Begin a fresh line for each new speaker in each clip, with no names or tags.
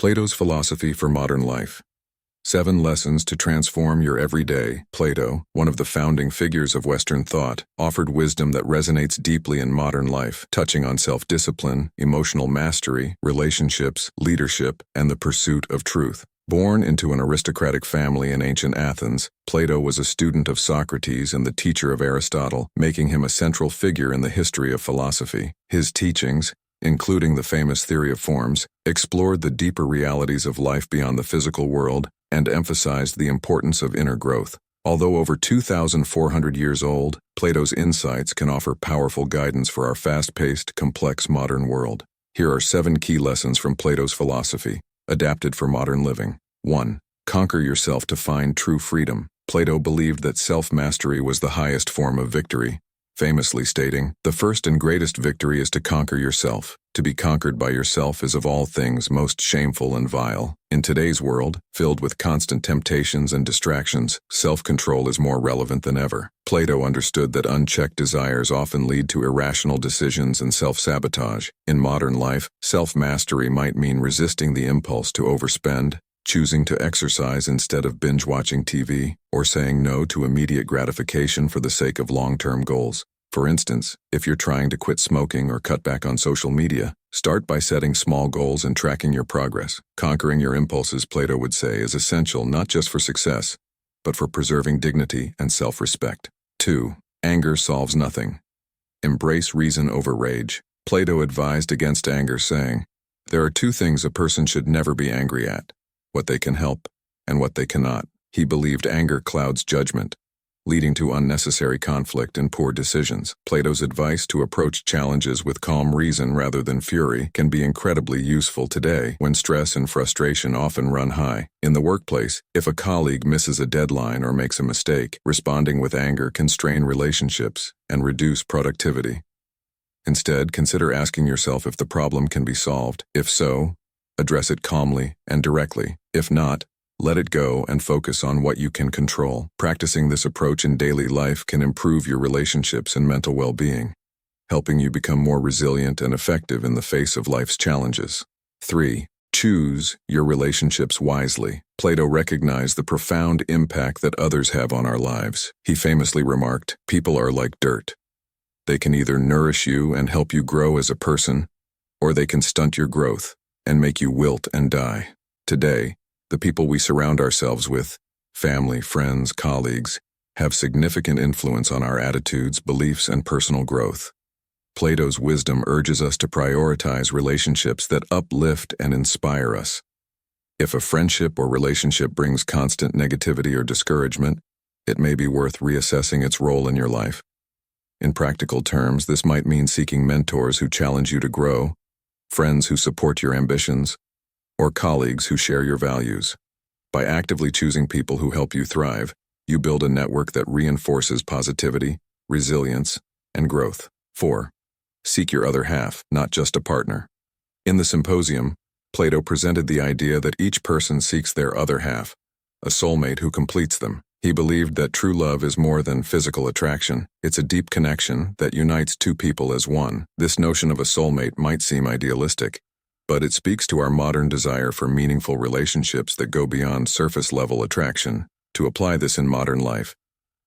Plato's Philosophy for Modern Life. 7 Lessons to Transform Your Everyday. Plato, one of the founding figures of Western thought, offered wisdom that resonates deeply in modern life, touching on self-discipline, emotional mastery, relationships, leadership, and the pursuit of truth. Born into an aristocratic family in ancient Athens, Plato was a student of Socrates and the teacher of Aristotle, making him a central figure in the history of philosophy. His teachings, including the famous theory of forms, explored the deeper realities of life beyond the physical world and emphasized the importance of inner growth. Although over 2,400 years old, Plato's insights can offer powerful guidance for our fast-paced, complex modern world. Here are 7 key lessons from Plato's philosophy, adapted for modern living. 1. Conquer yourself to find true freedom. Plato believed that self-mastery was the highest form of victory, famously stating, "The first and greatest victory is to conquer yourself. To be conquered by yourself is of all things most shameful and vile." In today's world, filled with constant temptations and distractions, self-control is more relevant than ever. Plato understood that unchecked desires often lead to irrational decisions and self-sabotage. In modern life, self-mastery might mean resisting the impulse to overspend, choosing to exercise instead of binge-watching TV, or saying no to immediate gratification for the sake of long-term goals. For instance, if you're trying to quit smoking or cut back on social media, start by setting small goals and tracking your progress. Conquering your impulses, Plato would say, is essential not just for success, but for preserving dignity and self-respect. 2. Anger solves nothing. Embrace reason over rage. Plato advised against anger, saying, "There are 2 things a person should never be angry at: what they can help and what they cannot." He believed anger clouds judgment, leading to unnecessary conflict and poor decisions. Plato's advice to approach challenges with calm reason rather than fury can be incredibly useful today when stress and frustration often run high. In the workplace, if a colleague misses a deadline or makes a mistake, responding with anger can strain relationships and reduce productivity. Instead, consider asking yourself if the problem can be solved. If so, address it calmly and directly. If not, let it go and focus on what you can control. Practicing this approach in daily life can improve your relationships and mental well-being, helping you become more resilient and effective in the face of life's challenges. 3. Choose your relationships wisely. Plato recognized the profound impact that others have on our lives. He famously remarked, "People are like dirt. They can either nourish you and help you grow as a person, or they can stunt your growth and make you wilt and die." Today, the people we surround ourselves with, family, friends, colleagues, have significant influence on our attitudes, beliefs, and personal growth. Plato's wisdom urges us to prioritize relationships that uplift and inspire us. If a friendship or relationship brings constant negativity or discouragement, it may be worth reassessing its role in your life. In practical terms, this might mean seeking mentors who challenge you to grow, friends who support your ambitions, or colleagues who share your values. By actively choosing people who help you thrive, you build a network that reinforces positivity, resilience, and growth. 4. Seek your other half, not just a partner. In the symposium, Plato presented the idea that each person seeks their other half, a soulmate who completes them. He believed that true love is more than physical attraction. It's a deep connection that unites 2 people as one. This notion of a soulmate might seem idealistic, but it speaks to our modern desire for meaningful relationships that go beyond surface-level attraction. To apply this in modern life,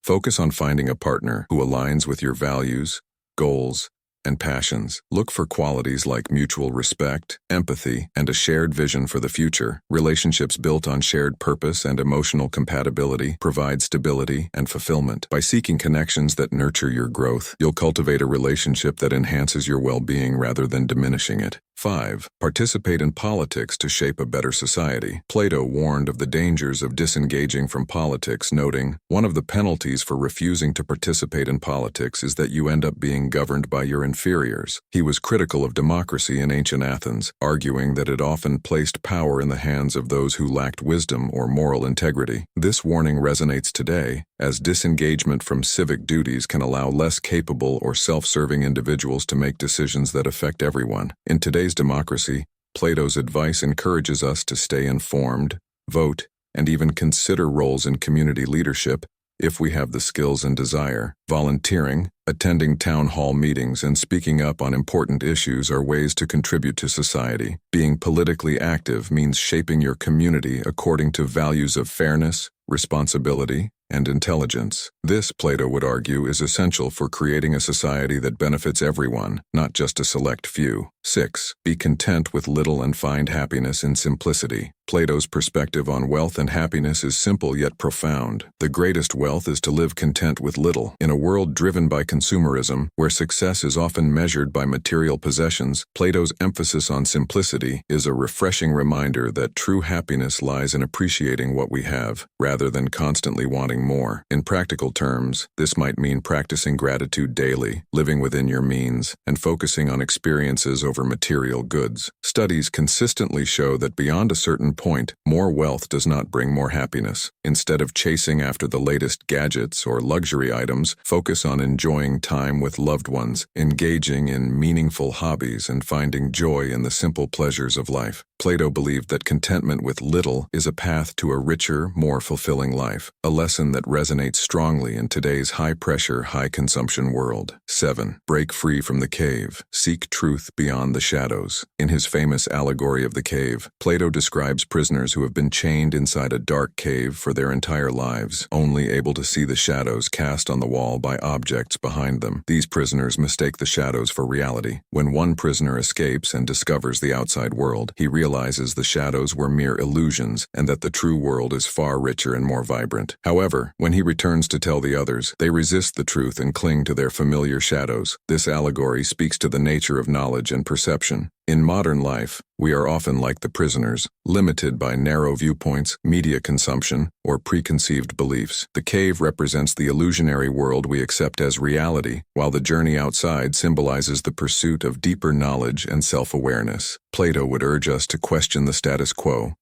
focus on finding a partner who aligns with your values, goals, and passions. Look for qualities like mutual respect, empathy, and a shared vision for the future. Relationships built on shared purpose and emotional compatibility provide stability and fulfillment. By seeking connections that nurture your growth, you'll cultivate a relationship that enhances your well-being rather than diminishing it. 5. Participate in politics to shape a better society. Plato warned of the dangers of disengaging from politics, noting, "One of the penalties for refusing to participate in politics is that you end up being governed by your inferiors." He was critical of democracy in ancient Athens, arguing that it often placed power in the hands of those who lacked wisdom or moral integrity. This warning resonates today, as disengagement from civic duties can allow less capable or self-serving individuals to make decisions that affect everyone. In today's democracy, Plato's advice encourages us to stay informed, vote, and even consider roles in community leadership, if we have the skills and desire. Volunteering, attending town hall meetings, and speaking up on important issues are ways to contribute to society. Being politically active means shaping your community according to values of fairness, responsibility, and intelligence. This, Plato would argue, is essential for creating a society that benefits everyone, not just a select few. 6. Be content with little and find happiness in simplicity. Plato's perspective on wealth and happiness is simple yet profound. The greatest wealth is to live content with little. In a world driven by consumerism, where success is often measured by material possessions, Plato's emphasis on simplicity is a refreshing reminder that true happiness lies in appreciating what we have, rather than constantly wanting more. In practical terms, this might mean practicing gratitude daily, living within your means, and focusing on experiences over material goods. Studies consistently show that beyond a certain point, more wealth does not bring more happiness. Instead of chasing after the latest gadgets or luxury items, focus on enjoying time with loved ones, engaging in meaningful hobbies, and finding joy in the simple pleasures of life. Plato believed that contentment with little is a path to a richer, more fulfilling life, a lesson that resonates strongly in today's high-pressure, high-consumption world. 7. Break free from the cave. Seek truth beyond the shadows. In his famous allegory of the cave, Plato describes prisoners who have been chained inside a dark cave for their entire lives, only able to see the shadows cast on the wall by objects behind them. These prisoners mistake the shadows for reality. When one prisoner escapes and discovers the outside world, he realizes the shadows were mere illusions and that the true world is far richer and more vibrant. However, when he returns to tell the others, they resist the truth and cling to their familiar shadows. This allegory speaks to the nature of knowledge and perception. In modern life, we are often like the prisoners, limited by narrow viewpoints, media consumption, or preconceived beliefs. The cave represents the illusionary world we accept as reality, while the journey outside symbolizes the pursuit of deeper knowledge and self-awareness. Plato would urge us to question the status quo,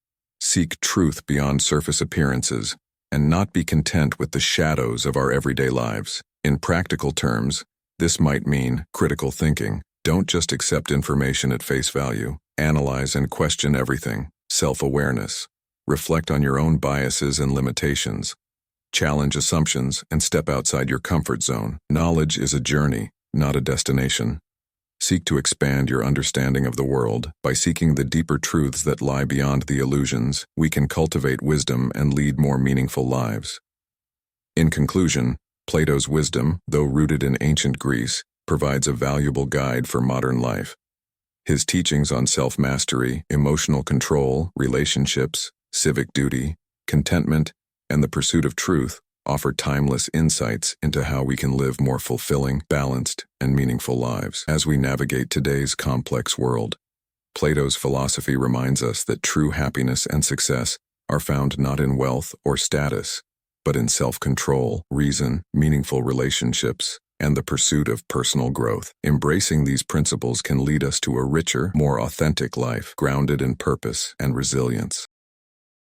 seek truth beyond surface appearances, and not be content with the shadows of our everyday lives. In practical terms, this might mean critical thinking. Don't just accept information at face value. Analyze and question everything. Self-awareness. Reflect on your own biases and limitations. Challenge assumptions and step outside your comfort zone. Knowledge is a journey, not a destination. Seek to expand your understanding of the world. By seeking the deeper truths that lie beyond the illusions, we can cultivate wisdom and lead more meaningful lives. In conclusion, Plato's wisdom, though rooted in ancient Greece, provides a valuable guide for modern life. His teachings on self-mastery, emotional control, relationships, civic duty, contentment, and the pursuit of truth offer timeless insights into how we can live more fulfilling, balanced, and meaningful lives. As we navigate today's complex world, Plato's philosophy reminds us that true happiness and success are found not in wealth or status, but in self-control, reason, meaningful relationships, and the pursuit of personal growth. Embracing these principles can lead us to a richer, more authentic life, grounded in purpose and resilience.